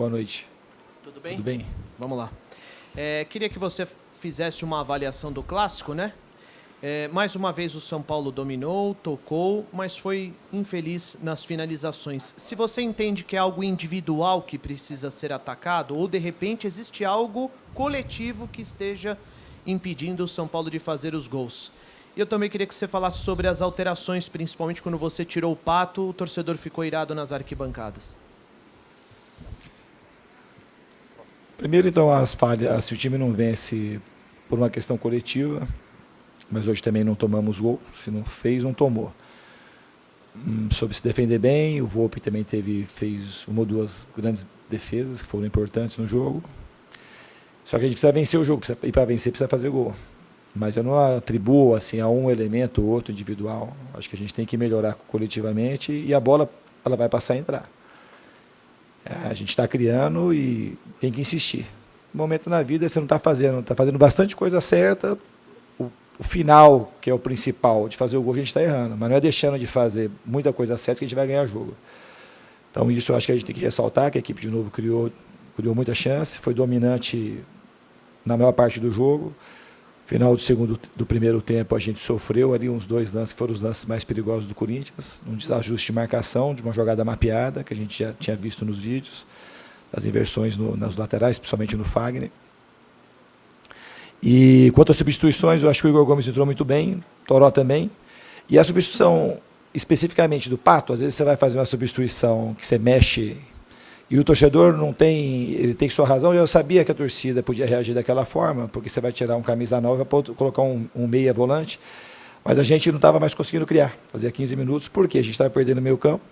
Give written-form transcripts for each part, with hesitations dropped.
Boa noite. Tudo bem? Tudo bem? Vamos lá. Queria que você fizesse uma avaliação do clássico, né? Mais uma vez o São Paulo dominou, tocou, mas foi infeliz nas finalizações. Se você entende que é algo individual que precisa ser atacado, ou de repente existe algo coletivo que esteja impedindo o São Paulo de fazer os gols. E eu também queria que você falasse sobre as alterações, principalmente quando você tirou o Pato, o torcedor ficou irado nas arquibancadas. Primeiro, então, as falhas, se o time não vence por uma questão coletiva, mas hoje também não tomamos gol, se não fez, não tomou. Soube se defender bem, o Volpi também fez uma ou duas grandes defesas que foram importantes no jogo. Só que a gente precisa vencer o jogo, e para vencer precisa fazer gol. Mas eu não atribuo assim, a um elemento ou outro individual. Acho que a gente tem que melhorar coletivamente e a bola ela vai passar a entrar. A gente está criando e tem que insistir. No momento na vida você não está fazendo bastante coisa certa. O final, que é o principal, de fazer o gol, a gente está errando. Mas não é deixando de fazer muita coisa certa que a gente vai ganhar o jogo. Então isso eu acho que a gente tem que ressaltar, que a equipe de novo criou muita chance, foi dominante na maior parte do jogo. Final do primeiro tempo a gente sofreu ali uns 2 lances que foram os lances mais perigosos do Corinthians, um desajuste de marcação, de uma jogada mapeada, que a gente já tinha visto nos vídeos, as inversões nas laterais, principalmente no Fagner. E quanto às substituições, eu acho que o Igor Gomes entrou muito bem, Toró também. E a substituição especificamente do Pato, às vezes você vai fazer uma substituição que você mexe e o torcedor ele tem sua razão. Eu sabia que a torcida podia reagir daquela forma, porque você vai tirar um camisa 9 para colocar um meia volante, mas a gente não estava mais conseguindo criar. Fazia 15 minutos, porque a gente estava perdendo o meio campo,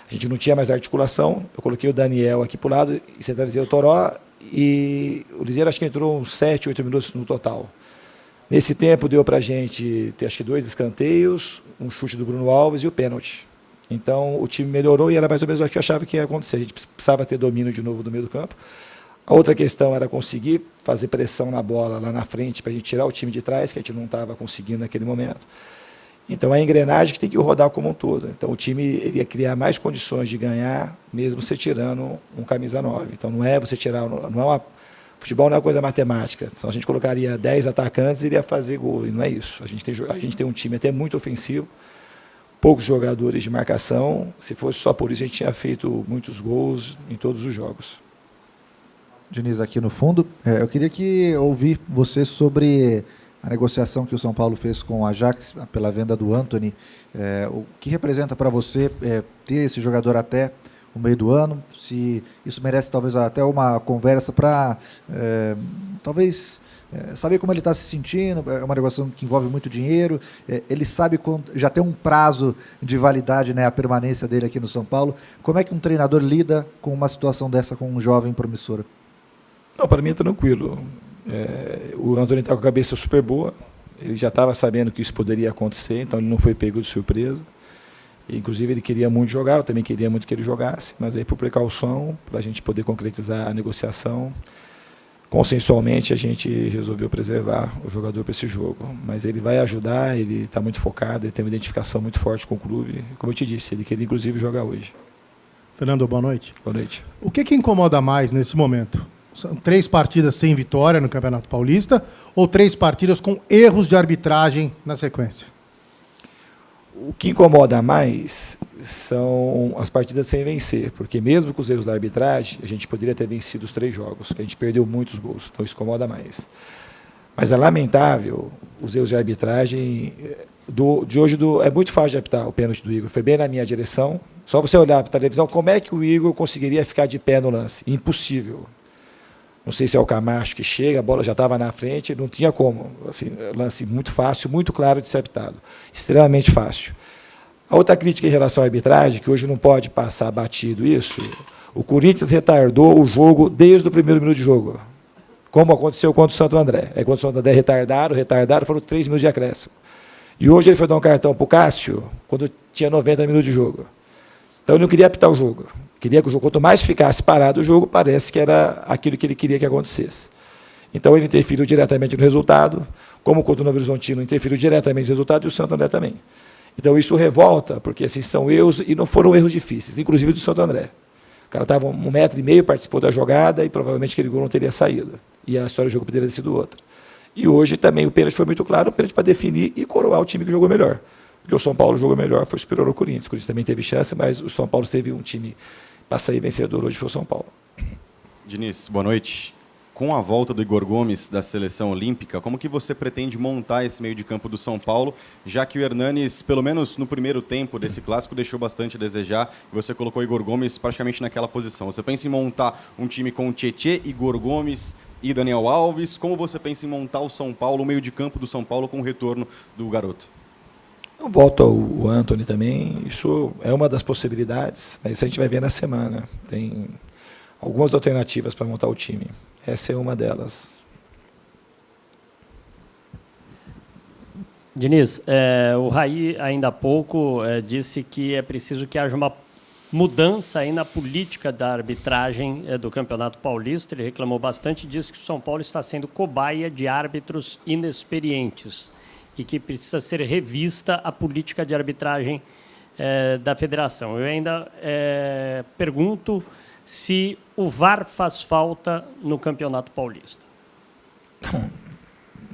a gente não tinha mais articulação. Eu coloquei o Daniel aqui para o lado e centralizei o Toró, e o Liseiro acho que entrou uns 7, 8 minutos no total. Nesse tempo deu para a gente ter acho que 2 escanteios, um chute do Bruno Alves e o pênalti. Então o time melhorou e era mais ou menos o que eu achava que ia acontecer. A gente precisava ter domínio de novo do meio do campo. A outra questão era conseguir fazer pressão na bola lá na frente para a gente tirar o time de trás, que a gente não estava conseguindo naquele momento. Então é a engrenagem que tem que rodar como um todo. Então o time iria criar mais condições de ganhar, mesmo você tirando um camisa 9. Então não é você tirar, futebol não é uma coisa matemática. Então a gente colocaria 10 atacantes e iria fazer gol, e não é isso. A gente tem um time até muito ofensivo, poucos jogadores de marcação. Se fosse só por isso, a gente tinha feito muitos gols em todos os jogos. Diniz, aqui no fundo, eu queria ouvir você sobre a negociação que o São Paulo fez com o Ajax pela venda do Antony. O que representa para você ter esse jogador até o meio do ano? Se isso merece talvez até uma conversa para talvez saber como ele está se sentindo. É uma negociação que envolve muito dinheiro. Ele sabe já tem um prazo de validade, né, a permanência dele aqui no São Paulo. Como é que um treinador lida com uma situação dessa com um jovem promissor? Não, para mim é tranquilo. O Antony está com a cabeça super boa. Ele já estava sabendo que isso poderia acontecer, então ele não foi pego de surpresa. E, inclusive ele queria muito jogar, eu também queria muito que ele jogasse, mas aí por precaução, para a gente poder concretizar a negociação, consensualmente a gente resolveu preservar o jogador para esse jogo. Mas ele vai ajudar, ele está muito focado, ele tem uma identificação muito forte com o clube. Como eu te disse, ele queria inclusive jogar hoje. Fernando, boa noite. Boa noite. O que incomoda mais nesse momento? São 3 partidas sem vitória no Campeonato Paulista ou 3 partidas com erros de arbitragem na sequência? O que incomoda mais são as partidas sem vencer, porque mesmo com os erros da arbitragem, a gente poderia ter vencido os 3 jogos, que a gente perdeu muitos gols, então isso incomoda mais. Mas é lamentável os erros de arbitragem. De hoje é muito fácil de apitar o pênalti do Igor, foi bem na minha direção. Só você olhar para a televisão, como é que o Igor conseguiria ficar de pé no lance? Impossível. Não sei se é o Camacho que chega, a bola já estava na frente, não tinha como. Assim, lance muito fácil, muito claro de ser apitado. Extremamente fácil. A outra crítica em relação à arbitragem, que hoje não pode passar batido isso, o Corinthians retardou o jogo desde o primeiro minuto de jogo, como aconteceu contra o Santo André. Contra o Santo André retardaram, foram 3 minutos de acréscimo. E hoje ele foi dar um cartão para o Cássio, quando tinha 90 minutos de jogo. Então ele não queria apitar o jogo. Queria que o jogo, quanto mais ficasse parado o jogo, parece que era aquilo que ele queria que acontecesse. Então ele interferiu diretamente no resultado, como contra o Novo Horizontino interferiu diretamente no resultado, e o Santo André também. Então isso revolta, porque assim, são erros, e não foram erros difíceis, inclusive do Santo André. cara estava 1,5 metro, participou da jogada e provavelmente aquele gol não teria saído. E a história do jogo poderia ter sido outra. E hoje também o pênalti foi muito claro, um pênalti para definir e coroar o time que jogou melhor. Porque o São Paulo jogou melhor, foi superior ao Corinthians. O Corinthians também teve chance, mas o São Paulo teve um time para sair vencedor, hoje foi o São Paulo. Diniz, boa noite. Com a volta do Igor Gomes da seleção olímpica, como que você pretende montar esse meio de campo do São Paulo, já que o Hernanes, pelo menos no primeiro tempo desse clássico, deixou bastante a desejar e você colocou o Igor Gomes praticamente naquela posição. Você pensa em montar um time com o Tietê, Igor Gomes e Daniel Alves? Como você pensa em montar o São Paulo, o meio de campo do São Paulo com o retorno do garoto? Não volta o Antony também, isso é uma das possibilidades, mas isso a gente vai ver na semana. Tem algumas alternativas para montar o time. Essa é uma delas. Diniz, o Raí, ainda há pouco, disse que é preciso que haja uma mudança aí na política da arbitragem do Campeonato Paulista. Ele reclamou bastante disso, que o São Paulo está sendo cobaia de árbitros inexperientes e que precisa ser revista a política de arbitragem da federação. Eu ainda pergunto se o VAR faz falta no Campeonato Paulista.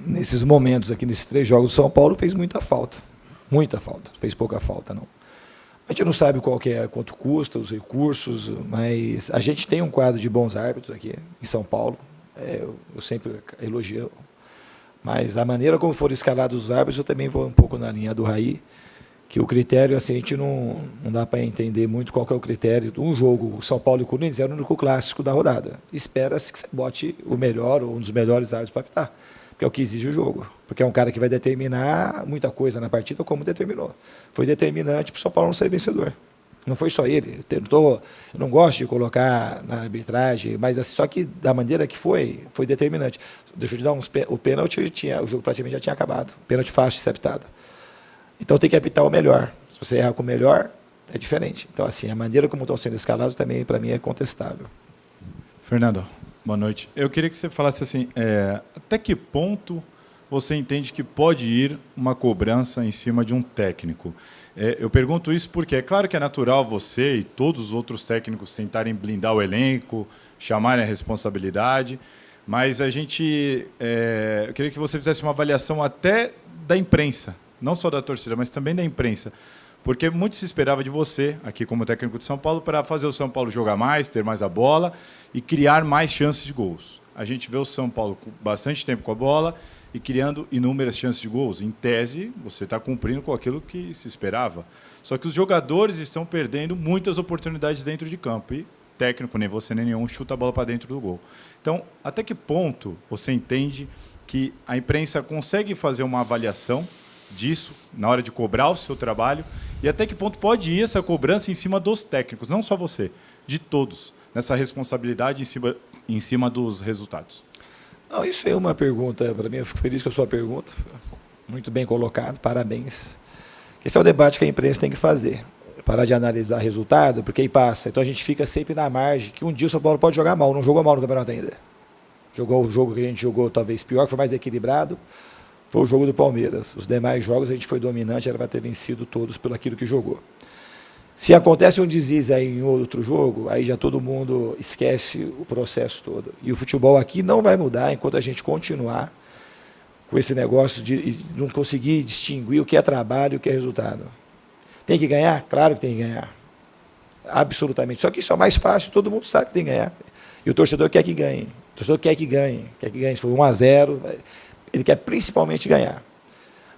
Nesses momentos aqui, nesses 3 jogos, o São Paulo fez muita falta. Muita falta. Fez pouca falta, não. A gente não sabe quanto custa, os recursos, mas a gente tem um quadro de bons árbitros aqui em São Paulo. Eu sempre elogio. Mas a maneira como foram escalados os árbitros, eu também vou um pouco na linha do Raí, que o critério, assim, a gente não dá para entender muito qual que é o critério. Um jogo, o São Paulo e o Corinthians, era o único clássico da rodada. Espera-se que você bote o melhor ou um dos melhores árbitros para apitar, porque é o que exige o jogo. Porque é um cara que vai determinar muita coisa na partida, como determinou. Foi determinante para o São Paulo não ser vencedor. Não foi só ele. Eu não gosto de colocar na arbitragem, mas assim, só que da maneira que foi determinante. Deixa eu te dar o pênalti, o jogo praticamente já tinha acabado. Pênalti fácil de ser apitado. Então tem que apitar o melhor. Se você errar com o melhor, é diferente. Então, assim, a maneira como estão sendo escalados também, para mim, é contestável. Fernando, boa noite. Eu queria que você falasse assim, até que ponto você entende que pode ir uma cobrança em cima de um técnico? Eu pergunto isso porque é claro que é natural você e todos os outros técnicos tentarem blindar o elenco, chamarem a responsabilidade, mas eu queria que você fizesse uma avaliação até da imprensa, não só da torcida, mas também da imprensa, porque muito se esperava de você, aqui como técnico de São Paulo, para fazer o São Paulo jogar mais, ter mais a bola e criar mais chances de gols. A gente vê o São Paulo com bastante tempo com a bola e criando inúmeras chances de gols. Em tese, você está cumprindo com aquilo que se esperava. Só que os jogadores estão perdendo muitas oportunidades dentro de campo e técnico, nem você nem nenhum, chuta a bola para dentro do gol. Então, até que ponto você entende que a imprensa consegue fazer uma avaliação disso na hora de cobrar o seu trabalho e até que ponto pode ir essa cobrança em cima dos técnicos, não só você, de todos, nessa responsabilidade em cima dos resultados? Não, isso é uma pergunta, para mim, eu fico feliz com a sua pergunta, muito bem colocado, parabéns. Esse é o debate que a imprensa tem que fazer, parar de analisar resultado, porque aí passa, então a gente fica sempre na margem, que um dia o São Paulo pode jogar mal, não jogou mal no campeonato ainda. Jogou o jogo que a gente jogou talvez pior, que foi mais equilibrado, foi o jogo do Palmeiras. Os demais jogos a gente foi dominante, era para ter vencido todos pelo aquilo que jogou. Se acontece um deslize aí em outro jogo, aí já todo mundo esquece o processo todo. E o futebol aqui não vai mudar enquanto a gente continuar com esse negócio de não conseguir distinguir o que é trabalho e o que é resultado. Tem que ganhar? Claro que tem que ganhar. Absolutamente. Só que isso é mais fácil, todo mundo sabe que tem que ganhar. E o torcedor quer que ganhe. O torcedor quer que ganhe. Se for 1-0, ele quer principalmente ganhar.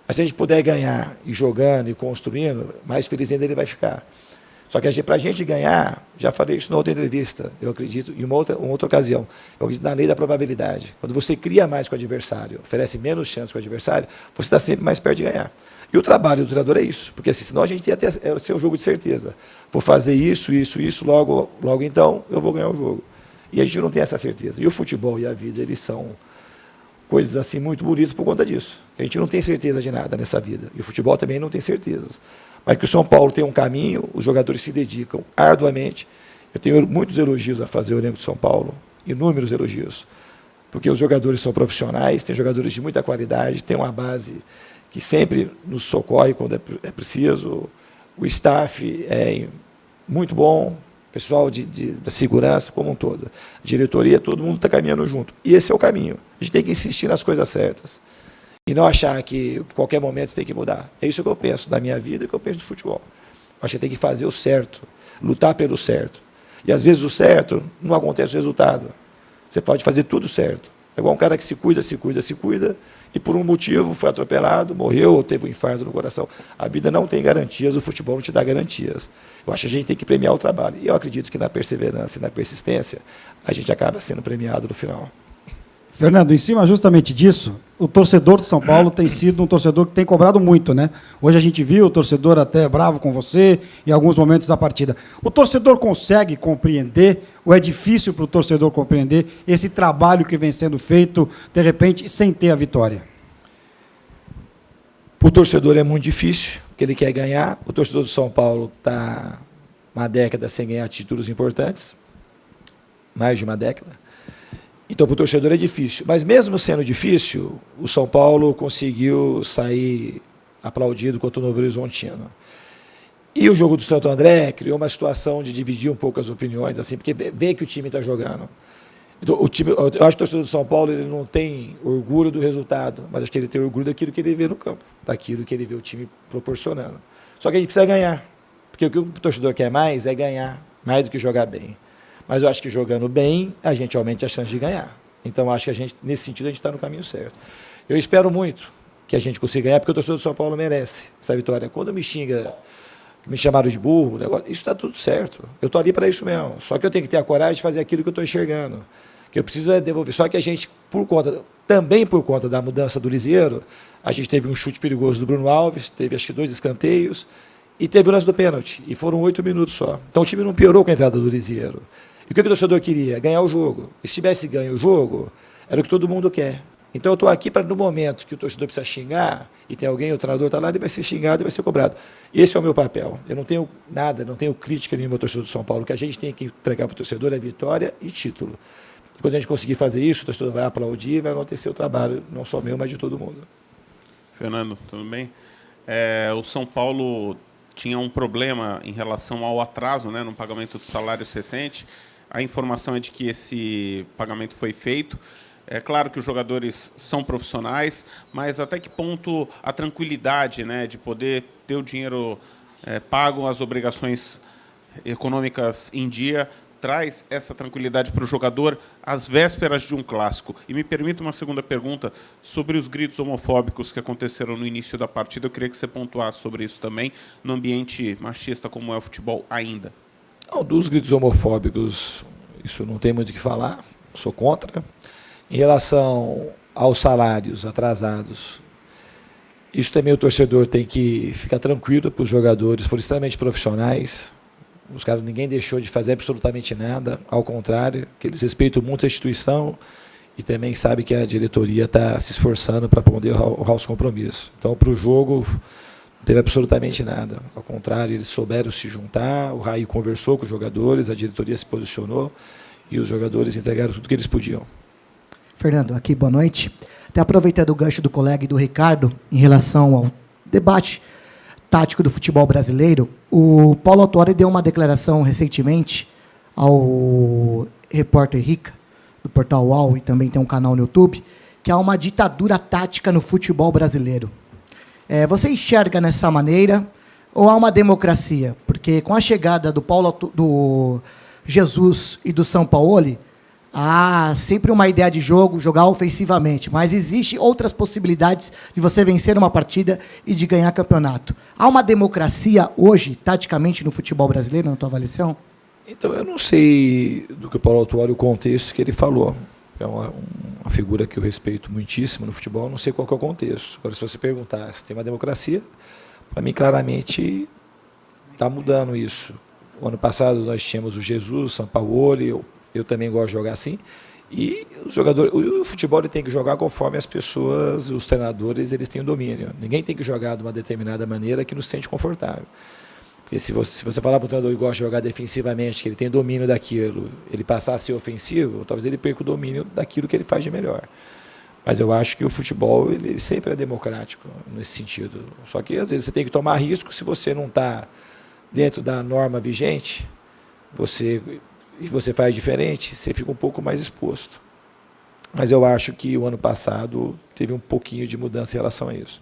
Mas se a gente puder ganhar e jogando e construindo, mais feliz ainda ele vai ficar. Só que para a gente ganhar, já falei isso na outra entrevista, eu acredito, em uma outra ocasião, eu acredito na lei da probabilidade. Quando você cria mais com o adversário, oferece menos chances com o adversário, você está sempre mais perto de ganhar. E o trabalho do treinador é isso, porque assim, senão a gente ia ser um jogo de certeza. Vou fazer isso, logo então eu vou ganhar o jogo. E a gente não tem essa certeza. E o futebol e a vida, eles são coisas assim muito bonitas por conta disso. A gente não tem certeza de nada nessa vida. E o futebol também não tem certezas. Mas que o São Paulo tem um caminho, os jogadores se dedicam arduamente. Eu tenho muitos elogios a fazer ao elenco de São Paulo, inúmeros elogios. Porque os jogadores são profissionais, tem jogadores de muita qualidade, tem uma base que sempre nos socorre quando é preciso. O staff é muito bom, pessoal da segurança como um todo, diretoria, todo mundo está caminhando junto. E esse é o caminho. A gente tem que insistir nas coisas certas. E não achar que, a qualquer momento, você tem que mudar. É isso que eu penso da minha vida e que eu penso do futebol. Eu acho que tem que fazer o certo, lutar pelo certo. E, às vezes, o certo não acontece o resultado. Você pode fazer tudo certo. É igual um cara que se cuida, e por um motivo foi atropelado, morreu ou teve um infarto no coração. A vida não tem garantias, o futebol não te dá garantias. Eu acho que a gente tem que premiar o trabalho. E eu acredito que na perseverança e na persistência, a gente acaba sendo premiado no final. Fernando, em cima justamente disso, o torcedor de São Paulo tem sido um torcedor que tem cobrado muito, né? Hoje a gente viu o torcedor até bravo com você em alguns momentos da partida. O torcedor consegue compreender, ou é difícil para o torcedor compreender esse trabalho que vem sendo feito, de repente, sem ter a vitória? Para o torcedor é muito difícil, porque ele quer ganhar. O torcedor de São Paulo está uma década sem ganhar títulos importantes, mais de uma década. Então, para o torcedor é difícil. Mas, mesmo sendo difícil, o São Paulo conseguiu sair aplaudido contra o Novo Horizontino. E o jogo do Santo André criou uma situação de dividir um pouco as opiniões, assim, porque vê que o time está jogando. Então, eu acho que o torcedor do São Paulo ele não tem orgulho do resultado, mas acho que ele tem orgulho daquilo que ele vê no campo, daquilo que ele vê o time proporcionando. Só que a gente precisa ganhar, porque o que o torcedor quer mais é ganhar, mais do que jogar bem. Mas eu acho que jogando bem, a gente aumenta a chance de ganhar. Então, eu acho que nesse sentido, a gente está no caminho certo. Eu espero muito que a gente consiga ganhar, porque o torcedor do São Paulo merece essa vitória. Quando me xinga, me chamaram de burro, isso está tudo certo. Eu estou ali para isso mesmo. Só que eu tenho que ter a coragem de fazer aquilo que eu estou enxergando. Que eu preciso devolver. Só que a gente, também por conta da mudança do Lisieiro, a gente teve um chute perigoso do Bruno Alves, teve acho que 2 escanteios, e teve o lance do pênalti. E foram 8 minutos só. Então, o time não piorou com a entrada do Lisieiro. E o que o torcedor queria? Ganhar o jogo. E se tivesse ganho o jogo, era o que todo mundo quer. Então eu estou aqui para, no momento que o torcedor precisa xingar, e tem alguém, o treinador está lá, ele vai ser xingado e vai ser cobrado. Esse é o meu papel. Eu não tenho nada, não tenho crítica nenhuma ao torcedor do São Paulo. O que a gente tem que entregar para o torcedor é vitória e título. E quando a gente conseguir fazer isso, o torcedor vai aplaudir e vai acontecer o trabalho, não só meu, mas de todo mundo. Fernando, tudo bem? O São Paulo tinha um problema em relação ao atraso, né, no pagamento dos salários recente. A informação é de que esse pagamento foi feito. É claro que os jogadores são profissionais, mas até que ponto a tranquilidade, né, de poder ter o dinheiro pago, as obrigações econômicas em dia, traz essa tranquilidade para o jogador às vésperas de um clássico? E me permita uma segunda pergunta sobre os gritos homofóbicos que aconteceram no início da partida. Eu queria que você pontuasse sobre isso também, no ambiente machista como é o futebol ainda. Não, dos gritos homofóbicos, isso não tem muito o que falar, sou contra. Em relação aos salários atrasados, isso também o torcedor tem que ficar tranquilo, para os jogadores foram extremamente profissionais, os caras, ninguém deixou de fazer absolutamente nada, ao contrário, que eles respeitam muito a instituição e também sabem que a diretoria está se esforçando para poder honrar os compromissos. Então, para o jogo, não teve absolutamente nada. Ao contrário, eles souberam se juntar, o Raí conversou com os jogadores, a diretoria se posicionou e os jogadores entregaram tudo que eles podiam. Fernando, aqui, boa noite. Até aproveitando o gancho do colega e do Ricardo, em relação ao debate tático do futebol brasileiro, o Paulo Autuori deu uma declaração recentemente ao repórter Rica, do Portal UOL, e também tem um canal no YouTube, que há uma ditadura tática no futebol brasileiro. Você enxerga nessa maneira ou há uma democracia? Porque com a chegada do Jesus e do Sampaoli, há sempre uma ideia de jogo, jogar ofensivamente, mas existem outras possibilidades de você vencer uma partida e de ganhar campeonato. Há uma democracia hoje, taticamente, no futebol brasileiro, na tua avaliação? Então, eu não sei do que o Paulo Autuori, o contexto que ele falou. É uma figura que eu respeito muitíssimo no futebol, não sei qual que é o contexto. Agora, se você perguntar se tem uma democracia, para mim, claramente, está mudando isso. O ano passado, nós tínhamos o Jesus, o Sampaoli, eu também gosto de jogar assim. E os jogadores, o futebol ele tem que jogar conforme as pessoas, os treinadores, eles têm o domínio. Ninguém tem que jogar de uma determinada maneira que não se sente confortável. Porque se você falar para o treinador que gosta de jogar defensivamente, que ele tem domínio daquilo, ele passar a ser ofensivo, talvez ele perca o domínio daquilo que ele faz de melhor. Mas eu acho que o futebol ele sempre é democrático nesse sentido. Só que às vezes você tem que tomar risco se você não está dentro da norma vigente. você faz diferente, você fica um pouco mais exposto. Mas eu acho que o ano passado teve um pouquinho de mudança em relação a isso.